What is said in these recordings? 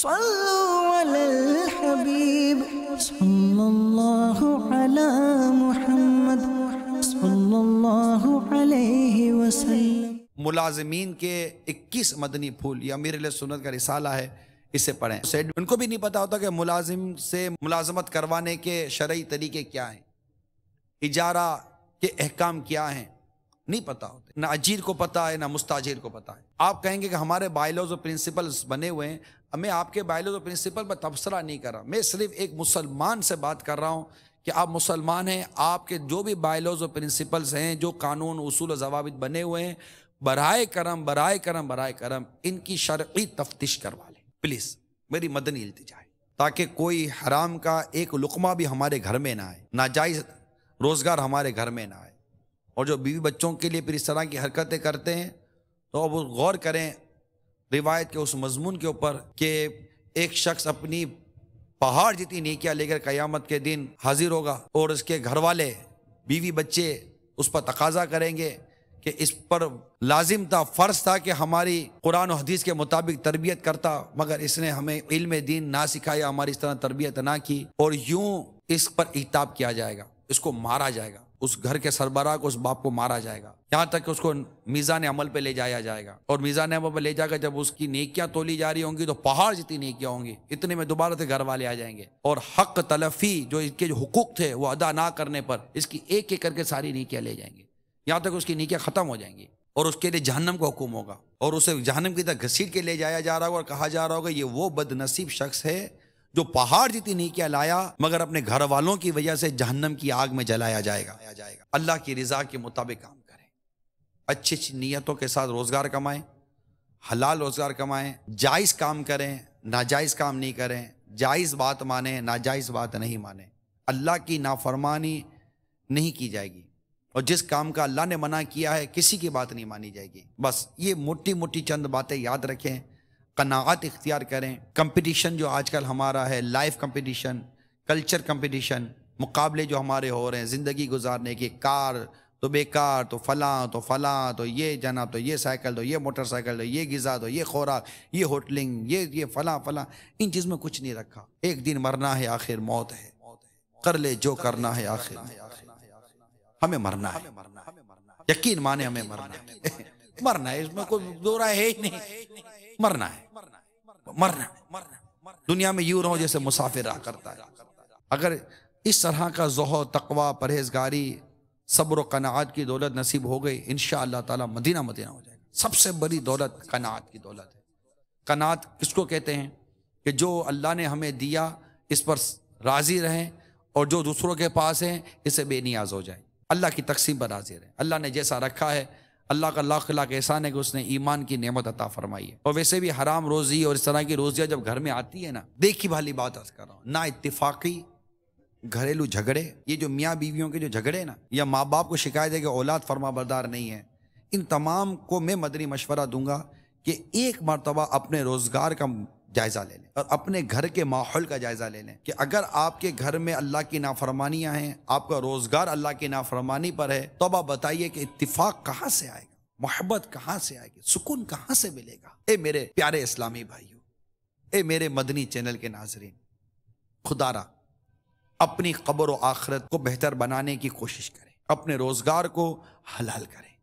صلوا علی الحبیب صلی اللہ علی محمد صلی اللہ علیہ وسلم۔ ملازمین کے 21 مدنی پھول، یہ امیر علیہ سنت کا رسالہ ہے، اسے پڑھیں۔ ان کو بھی نہیں پتا ہوتا کہ ملازم سے ملازمت کروانے کے شرعی طریقے کیا ہیں، اجارہ کے احکام کیا ہیں، نہیں پتا ہوتے۔ نہ اجیر کو پتا ہے، نہ مستاجر کو پتا ہے۔ آپ کہیں گے کہ ہمارے بائیلوز اور پرنسپلز بنے ہوئے ہیں، میں آپ کے بائیلوز اور پرنسپل پر تبصرہ نہیں کر رہا، میں صرف ایک مسلمان سے بات کر رہا ہوں کہ آپ مسلمان ہیں، آپ کے جو بھی بائیلوز اور پرنسپلز ہیں، جو قانون اصول و ضوابط بنے ہوئے ہیں، برائے کرم ان کی شرعی تفتیش کروا لیں پلیز، میری مدنی التجا ہے، تاکہ کوئی حرام کا ایک لقمہ بھی ہمارے گھر میں نہ آئے، ناجائز روزگار ہمارے گھر میں نہ آئے۔ اور جو بیوی بچوں کے لیے پھر اس طرح کی حرکتیں کرتے ہیں تو اب غور کریں روایت کے اس مضمون کے اوپر کہ ایک شخص اپنی پہاڑ جتنی نیکیاں لے کر قیامت کے دن حاضر ہوگا، اور اس کے گھر والے بیوی بچے اس پر تقاضا کریں گے کہ اس پر لازم تھا، فرض تھا کہ ہماری قرآن و حدیث کے مطابق تربیت کرتا، مگر اس نے ہمیں علم دین نہ سکھایا، ہماری اس طرح تربیت نہ کی، اور یوں اس پر عتاب کیا جائے گا، اس کو مارا جائے گا، اس گھر کے سربراہ کو، اس باپ کو مارا جائے گا، یہاں تک کہ اس کو میزان عمل پہ لے جایا جائے گا، اور میزان عمل پہ لے جا کر جب اس کی نیکیاں تولی جا رہی ہوں گی تو پہاڑ جتنی نیکیاں ہوں گی، اتنے میں دوبارہ سے گھر والے آ جائیں گے، اور حق تلفی جو اس کے جو حقوق تھے وہ ادا نہ کرنے پر اس کی ایک ایک کر کے ساری نیکیاں لے جائیں گے، یہاں تک اس کی نیکیاں ختم ہو جائیں گی، اور اس کے لیے جہنم کا حکم ہوگا، اور اسے جہنم کی طرف گھسیٹ کے لے جایا جا رہا ہوگا، اور کہا جا رہا ہوگا یہ وہ بد نصیب شخص ہے جو پہاڑ جتنی نیکیاں لایا مگر اپنے گھر والوں کی وجہ سے جہنم کی آگ میں جلایا جائے گا۔ اللہ کی رضا کے مطابق کام کریں، اچھی اچھی نیتوں کے ساتھ روزگار کمائیں، حلال روزگار کمائیں، جائز کام کریں، ناجائز کام نہیں کریں، جائز بات مانیں، ناجائز بات نہیں مانیں، اللہ کی نافرمانی نہیں کی جائے گی، اور جس کام کا اللہ نے منع کیا ہے کسی کی بات نہیں مانی جائے گی۔ بس یہ موٹی موٹی چند باتیں یاد رکھیں، قناعت اختیار کریں۔ کمپٹیشن جو آج کل ہمارا ہے، لائف کمپٹیشن، کلچر کمپٹیشن، مقابلے جو ہمارے ہو رہے ہیں زندگی گزارنے کے، کار تو بیکار، تو فلاں تو یہ جناب، تو یہ سائیکل، تو یہ موٹر سائیکل، تو یہ غذا، تو یہ خوراک، یہ ہوٹلنگ، یہ فلاں، ان چیز میں کچھ نہیں رکھا۔ ایک دن مرنا ہے، آخر موت ہے، کر لے جو کرنا ہے، آخر ہمیں مرنا ہے، یقین مانے ہمیں مرنا ہے، مرنا ہے، اس میں کوئی دو رائے ہے ہی نہیں، مرنا ہے، دنیا میں یوں رہو جیسے مسافر رہا کرتا ہے۔ اگر اس طرح کا زہد، تقوی، پرہیزگاری، صبر و قناعت کی دولت نصیب ہو گئی، انشاءاللہ تعالی مدینہ ہو جائے گا۔ سب سے بڑی دولت قناعت کی دولت ہے۔ قناعت کس کو کہتے ہیں؟ کہ جو اللہ نے ہمیں دیا اس پر راضی رہیں، اور جو دوسروں کے پاس ہیں اسے بے نیاز ہو جائیں، اللہ کی تقسیم پر راضی رہیں۔ اللہ نے جیسا رکھا ہے، اللہ کا لاکھ لاکھ احسان ہے کہ اس نے ایمان کی نعمت عطا فرمائی ہے۔ اور ویسے بھی حرام روزی اور اس طرح کی روزیاں جب گھر میں آتی ہے نا، دیکھی بھالی بات عرض کر رہا ہوں، نا اتفاقی گھریلو جھگڑے، یہ جو میاں بیویوں کے جو جھگڑے نا، یا ماں باپ کو شکایت ہے کہ اولاد فرما بردار نہیں ہے، ان تمام کو میں مدنی مشورہ دوں گا کہ ایک مرتبہ اپنے روزگار کا جائزہ لے لیں، اور اپنے گھر کے ماحول کا جائزہ لے لیں، کہ اگر آپ کے گھر میں اللہ کی نافرمانیاں ہیں، آپ کا روزگار اللہ کی نافرمانی پر ہے، تو اب آپ بتائیے کہ اتفاق کہاں سے آئے گا، محبت کہاں سے آئے گی، سکون کہاں سے ملے گا؟ اے میرے پیارے اسلامی بھائیوں، اے میرے مدنی چینل کے ناظرین، خدا را اپنی قبر و آخرت کو بہتر بنانے کی کوشش کریں، اپنے روزگار کو حلال کریں،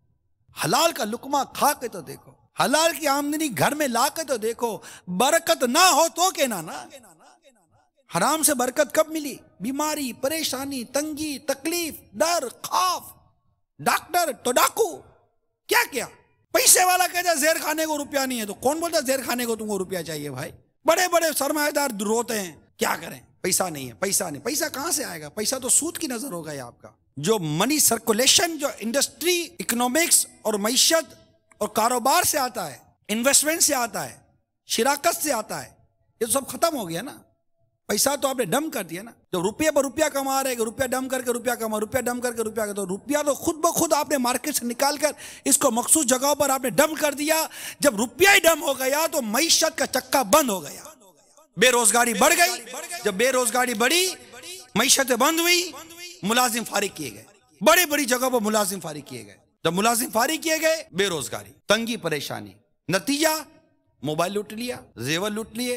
حلال کا لقمہ کھا کے تو دیکھو، حلال کی آمدنی گھر میں لا کے تو دیکھو، برکت نہ ہو تو کہ نہ۔ حرام سے برکت کب ملی؟ بیماری، پریشانی، تنگی، تکلیف، ڈر، خوف، ڈاکٹر تو ڈاکو، کیا پیسے والا کہتا ہے زہر کھانے کو روپیہ نہیں ہے، تو کون بولتا ہے زہر کھانے کو تم کو روپیہ چاہیے؟ بھائی بڑے بڑے سرمایہ دار روتے ہیں، کیا کریں، پیسہ نہیں ہے، پیسہ کہاں سے آئے گا؟ پیسہ تو سود کی نظر ہوگا یہ آپ کا۔ جو منی سرکولیشن، جو انڈسٹری، اکنامکس اور معیشت اور کاروبار سے آتا ہے، انویسٹمنٹ سے آتا ہے، شراکت سے آتا ہے، یہ تو سب ختم ہو گیا نا۔ پیسہ تو آپ نے ڈم کر دیا نا، جو روپیہ پر روپیہ کما رہے، روپیہ ڈم کر کے روپیہ کما، روپیہ ڈم کر کے روپیہ کا، تو روپیہ تو خود بخود آپ نے مارکیٹ سے نکال کر اس کو مخصوص جگہوں پر آپ نے ڈم کر دیا۔ جب روپیہ ہی ڈم ہو گیا تو معیشت کا چکا بند ہو گیا، بے روزگاری بڑھ گئی۔ جب بے روزگاری بڑھی، معیشت بند ہوئی، ملازم فارغ کیے گئے، بڑی بڑی جگہوں پر ملازم فارغ کیے گئے۔ جب ملازم فارغ کیے گئے، بے روزگاری، تنگی، پریشانی، نتیجہ موبائل لوٹ لیا، زیور لوٹ لیے،